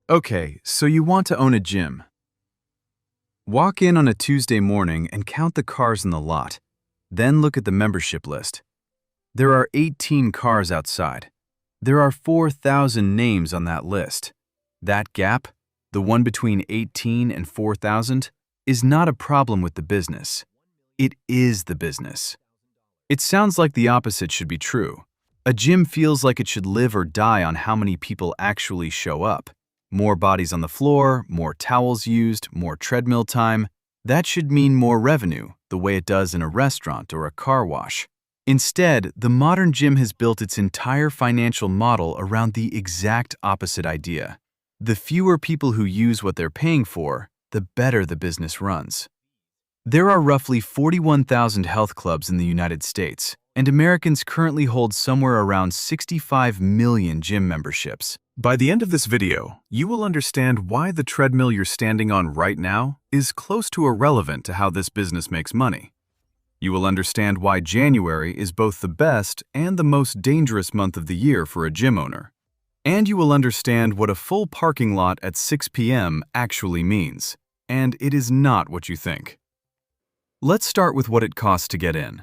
Okay, so you want to own a gym. Walk in on a Tuesday morning and count the cars in the lot. Then look at the membership list. There are 18 cars outside. There are 4,000 names on that list. That gap, the one between 18 and 4,000, is not a problem with the business. It is the business. It sounds like the opposite should be true. A gym feels like it should live or die on how many people actually show up. More bodies on the floor, more towels used, more treadmill time. That should mean more revenue, the way it does in a restaurant or a car wash. Instead, the modern gym has built its entire financial model around the exact opposite idea. The fewer people who use what they're paying for, the better the business runs. There are roughly 41,000 health clubs in the United States, and Americans currently hold somewhere around 65 million gym memberships. By the end of this video, you will understand why the treadmill you're standing on right now is close to irrelevant to how this business makes money. You will understand why January is both the best and the most dangerous month of the year for a gym owner. And you will understand what a full parking lot at 6 p.m. actually means. And it is not what you think. Let's start with what it costs to get in.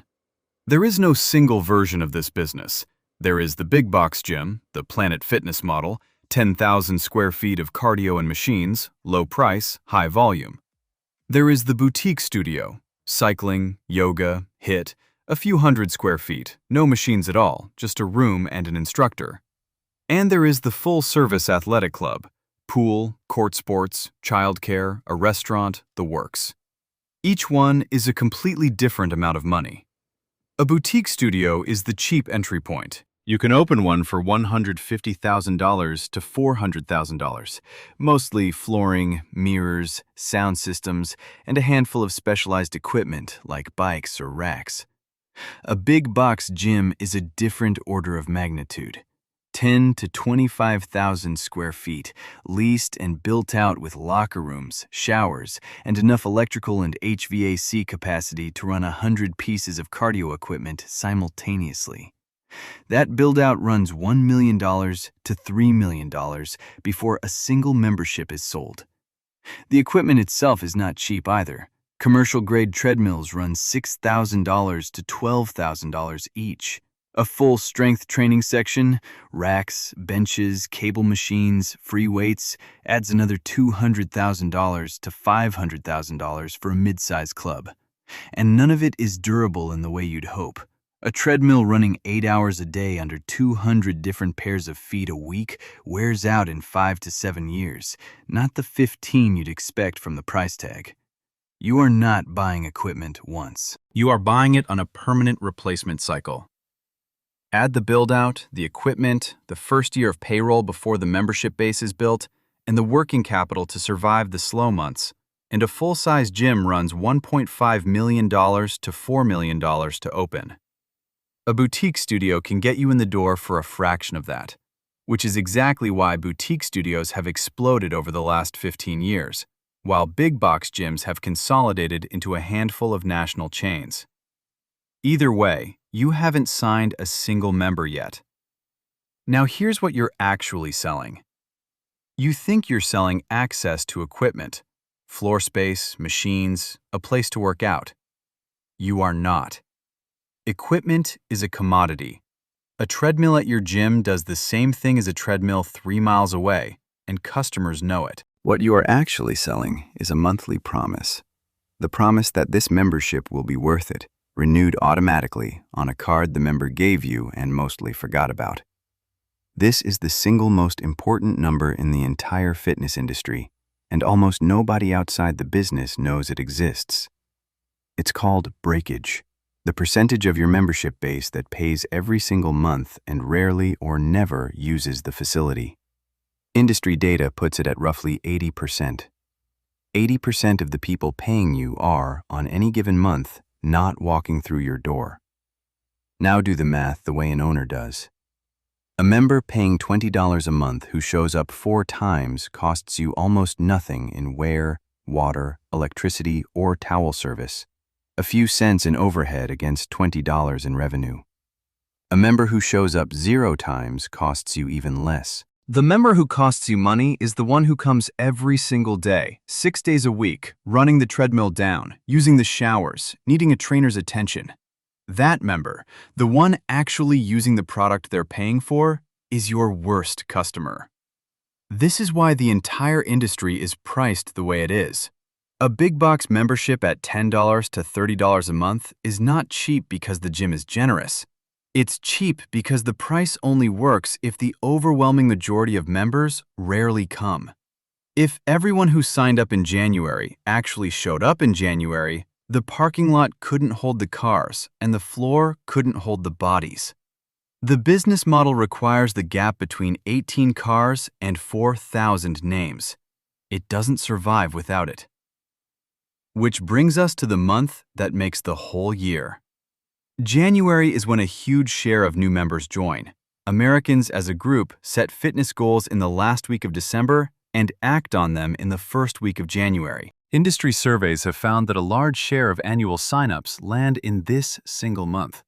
There is no single version of this business. There is the big box gym, the Planet Fitness model, 10,000 square feet of cardio and machines, low price, high volume. There is the boutique studio, cycling, yoga, HIIT, a few hundred square feet, no machines at all, just a room and an instructor. And there is the full-service athletic club, pool, court sports, childcare, a restaurant, the works. Each one is a completely different amount of money. A boutique studio is the cheap entry point. You can open one for $150,000 to $400,000, mostly flooring, mirrors, sound systems, and a handful of specialized equipment like bikes or racks. A big box gym is a different order of magnitude. 10 to 25,000 square feet, leased and built out with locker rooms, showers, and enough electrical and HVAC capacity to run 100 pieces of cardio equipment simultaneously. That build-out runs $1 million to $3 million before a single membership is sold. The equipment itself is not cheap either. Commercial-grade treadmills run $6,000 to $12,000 each. A full-strength training section, racks, benches, cable machines, free weights adds another $200,000 to $500,000 for a mid-size club. And none of it is durable in the way you'd hope. A treadmill running 8 hours a day under 200 different pairs of feet a week wears out in 5 to 7 years, not the 15 you'd expect from the price tag. You are not buying equipment once. You are buying it on a permanent replacement cycle. Add the build-out, the equipment, the first year of payroll before the membership base is built, and the working capital to survive the slow months, and a full-size gym runs $1.5 million to $4 million to open. A boutique studio can get you in the door for a fraction of that, which is exactly why boutique studios have exploded over the last 15 years, while big box gyms have consolidated into a handful of national chains. Either way, you haven't signed a single member yet. Now here's what you're actually selling. You think you're selling access to equipment, floor space, machines, a place to work out. You are not. Equipment is a commodity. A treadmill at your gym does the same thing as a treadmill 3 miles away, and customers know it. What you are actually selling is a monthly promise. The promise that this membership will be worth it, renewed automatically on a card the member gave you and mostly forgot about. This is the single most important number in the entire fitness industry, and almost nobody outside the business knows it exists. It's called breakage, the percentage of your membership base that pays every single month and rarely or never uses the facility. Industry data puts it at roughly 80%. 80% of the people paying you are, on any given month, not walking through your door. Now do the math the way an owner does. A member paying $20 a month who shows up 4 times costs you almost nothing in wear, water, electricity, or towel service. A few cents in overhead against $20 in revenue. A member who shows up 0 times costs you even less. The member who costs you money is the one who comes every single day, 6 days a week, running the treadmill down, using the showers, needing a trainer's attention. That member, the one actually using the product they're paying for, is your worst customer. This is why the entire industry is priced the way it is. A big box membership at $10 to $30 a month is not cheap because the gym is generous. It's cheap because the price only works if the overwhelming majority of members rarely come. If everyone who signed up in January actually showed up in January, the parking lot couldn't hold the cars and the floor couldn't hold the bodies. The business model requires the gap between 18 cars and 4,000 names. It doesn't survive without it. Which brings us to the month that makes the whole year. January is when a huge share of new members join. Americans as a group set fitness goals in the last week of December and act on them in the first week of January. Industry surveys have found that a large share of annual signups land in this single month.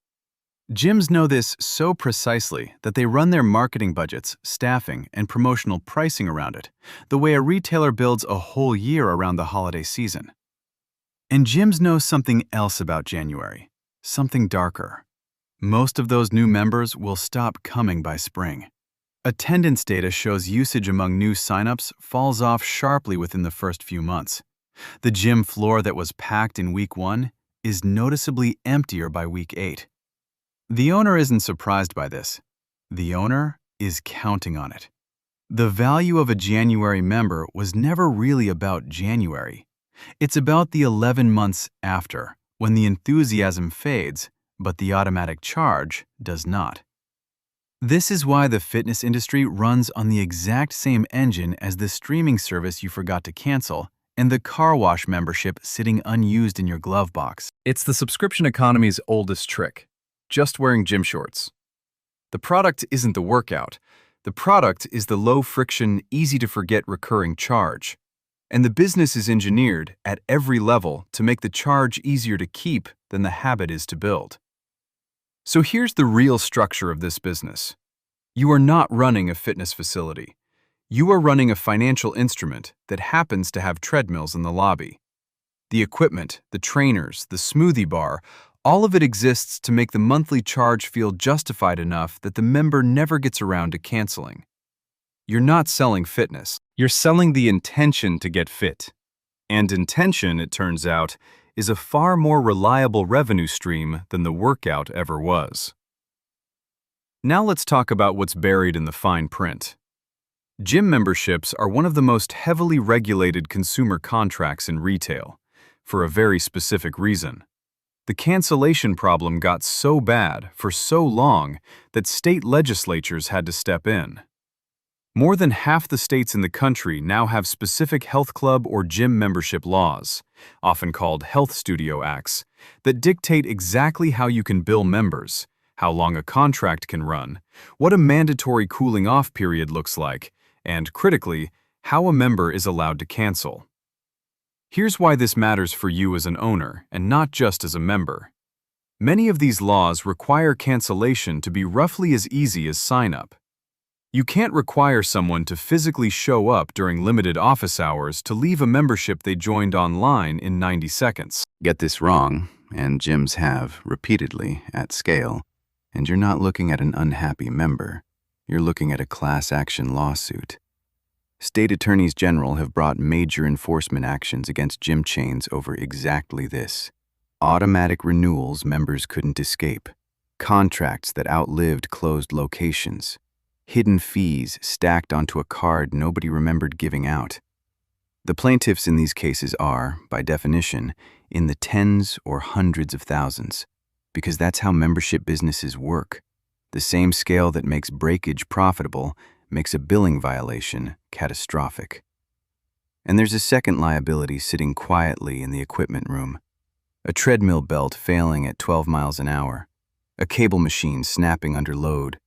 Gyms know this so precisely that they run their marketing budgets, staffing, and promotional pricing around it, the way a retailer builds a whole year around the holiday season. And gyms know something else about January. Something darker. Most of those new members will stop coming by spring. Attendance data shows usage among new signups falls off sharply within the first few months. The gym floor that was packed in week 1 is noticeably emptier by week 8. The owner isn't surprised by this. The owner is counting on it. The value of a January member was never really about January. It's about the 11 months after, when the enthusiasm fades, but the automatic charge does not. This is why the fitness industry runs on the exact same engine as the streaming service you forgot to cancel and the car wash membership sitting unused in your glove box. It's the subscription economy's oldest trick, just wearing gym shorts. The product isn't the workout. The product is the low-friction, easy-to-forget recurring charge. And the business is engineered at every level to make the charge easier to keep than the habit is to build. So here's the real structure of this business. You are not running a fitness facility. You are running a financial instrument that happens to have treadmills in the lobby. The equipment, the trainers, the smoothie bar, all of it exists to make the monthly charge feel justified enough that the member never gets around to canceling. You're not selling fitness. You're selling the intention to get fit. And intention, it turns out, is a far more reliable revenue stream than the workout ever was. Now let's talk about what's buried in the fine print. Gym memberships are one of the most heavily regulated consumer contracts in retail, for a very specific reason. The cancellation problem got so bad for so long that state legislatures had to step in. More than half the states in the country now have specific health club or gym membership laws, often called health studio acts, that dictate exactly how you can bill members, how long a contract can run, what a mandatory cooling-off period looks like, and, critically, how a member is allowed to cancel. Here's why this matters for you as an owner and not just as a member. Many of these laws require cancellation to be roughly as easy as sign-up. You can't require someone to physically show up during limited office hours to leave a membership they joined online in 90 seconds. Get this wrong, and gyms have, repeatedly, at scale, and you're not looking at an unhappy member. You're looking at a class action lawsuit. State attorneys general have brought major enforcement actions against gym chains over exactly this. Automatic renewals members couldn't escape. Contracts that outlived closed locations. Hidden fees stacked onto a card nobody remembered giving out. The plaintiffs in these cases are, by definition, in the tens or hundreds of thousands, because that's how membership businesses work. The same scale that makes breakage profitable makes a billing violation catastrophic. And there's a second liability sitting quietly in the equipment room. A treadmill belt failing at 12 miles an hour. A cable machine snapping under load.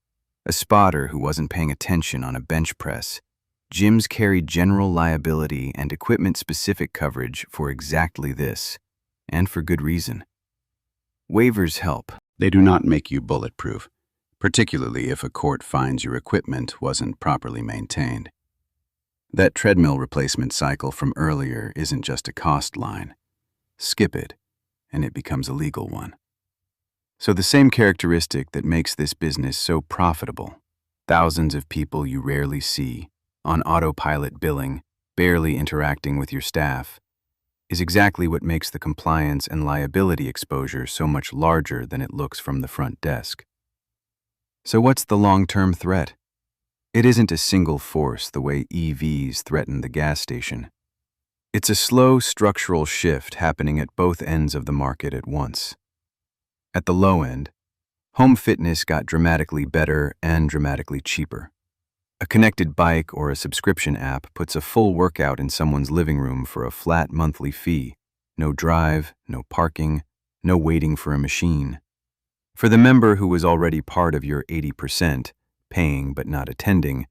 A spotter who wasn't paying attention on a bench press. Gyms carry general liability and equipment-specific coverage for exactly this, and for good reason. Waivers help. They do not make you bulletproof, particularly if a court finds your equipment wasn't properly maintained. That treadmill replacement cycle from earlier isn't just a cost line. Skip it, and it becomes a legal one. So the same characteristic that makes this business so profitable, thousands of people you rarely see, on autopilot billing, barely interacting with your staff, is exactly what makes the compliance and liability exposure so much larger than it looks from the front desk. So what's the long-term threat? It isn't a single force the way EVs threaten the gas station. It's a slow structural shift happening at both ends of the market at once. At the low end, home fitness got dramatically better and dramatically cheaper. A connected bike or a subscription app puts a full workout in someone's living room for a flat monthly fee. No drive, no parking, no waiting for a machine. For the member who was already part of your 80%, paying but not attending,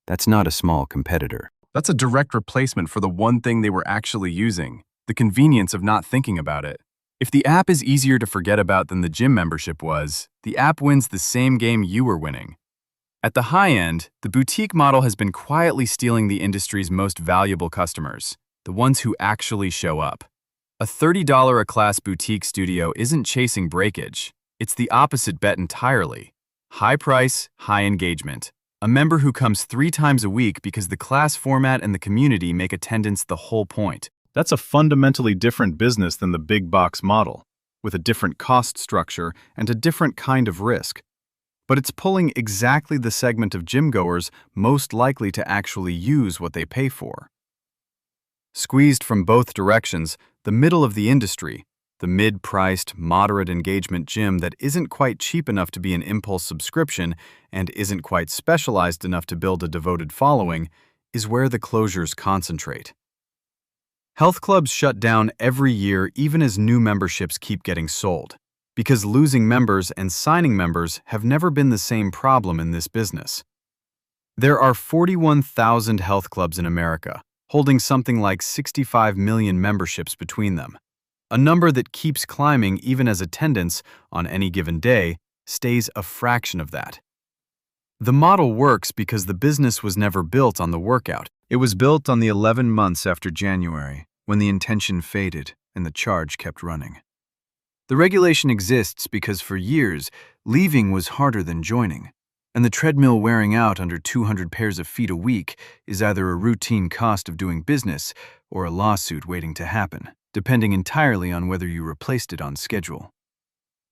that's not a small competitor. That's a direct replacement for the one thing they were actually using, the convenience of not thinking about it. If the app is easier to forget about than the gym membership was, the app wins the same game you were winning. At the high end, the boutique model has been quietly stealing the industry's most valuable customers, the ones who actually show up. A $30 a class boutique studio isn't chasing breakage. It's the opposite bet entirely. High price, high engagement. A member who comes 3 times a week because the class format and the community make attendance the whole point. That's a fundamentally different business than the big box model, with a different cost structure and a different kind of risk. But it's pulling exactly the segment of gym-goers most likely to actually use what they pay for. Squeezed from both directions, the middle of the industry, the mid-priced, moderate engagement gym that isn't quite cheap enough to be an impulse subscription and isn't quite specialized enough to build a devoted following, is where the closures concentrate. Health clubs shut down every year even as new memberships keep getting sold, because losing members and signing members have never been the same problem in this business. There are 41,000 health clubs in America, holding something like 65 million memberships between them, a number that keeps climbing even as attendance, on any given day, stays a fraction of that. The model works because the business was never built on the workout. It was built on the 11 months after January, when the intention faded and the charge kept running. The regulation exists because for years, leaving was harder than joining, and the treadmill wearing out under 200 pairs of feet a week is either a routine cost of doing business or a lawsuit waiting to happen, depending entirely on whether you replaced it on schedule.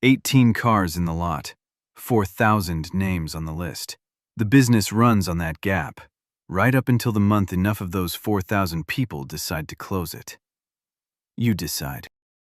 18 cars in the lot, 4,000 names on the list. The business runs on that gap, right up until the month enough of those 4,000 people decide to close it. You decide.